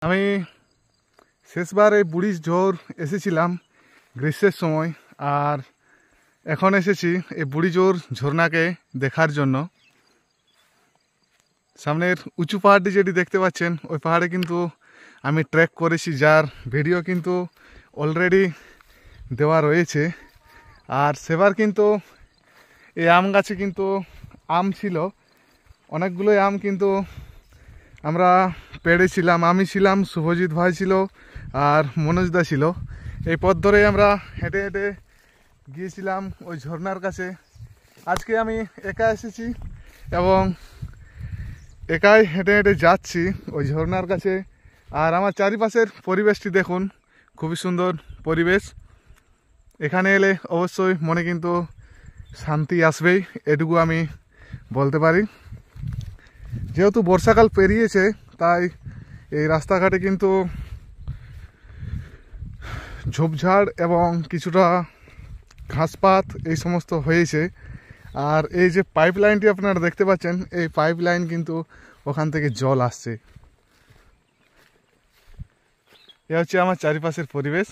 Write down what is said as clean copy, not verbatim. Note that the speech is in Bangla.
আমি শেষবার এই বুড়ির জোর এসেছিলাম গ্রীষ্মের সময়, আর এখন এসেছি এই বুড়ি জোর ঝর্ণাকে দেখার জন্য। সামনের উঁচু পাহাড়টি যেটি দেখতে পাচ্ছেন, ওই পাহাড়ে কিন্তু আমি ট্রেক করেছি, যার ভিডিও কিন্তু অলরেডি দেওয়া রয়েছে। আর সেবার কিন্তু এই আম গাছে কিন্তু আম ছিল, অনেকগুলোই আম কিন্তু আমরা পেড়েছিলাম। আমি ছিলাম, শুভজিৎ ভাই ছিল, আর মনোজদা ছিল। এই পথ ধরেই আমরা হেঁটে হেঁটে গিয়েছিলাম ওই ঝর্ণার কাছে। আজকে আমি একা এসেছি এবং একাই হেঁটে হেঁটে যাচ্ছি ওই ঝর্ণার কাছে। আর আমার চারিপাশের পরিবেশটি দেখুন, খুবই সুন্দর পরিবেশ। এখানে এলে অবশ্যই মনে কিন্তু শান্তি আসবেই, এটুকু আমি বলতে পারি। যেহেতু বর্ষাকাল পেরিয়েছে, তাই এই রাস্তাঘাটে কিন্তু ঝোপঝাড় এবং কিছুটা ঘাসপাত এই সমস্ত হয়েছে। আর এই যে পাইপ লাইনটি আপনারা দেখতে পাচ্ছেন, এই পাইপ লাইন কিন্তু ওখান থেকে জল আসছে। এ হচ্ছে আমার চারিপাশের পরিবেশ।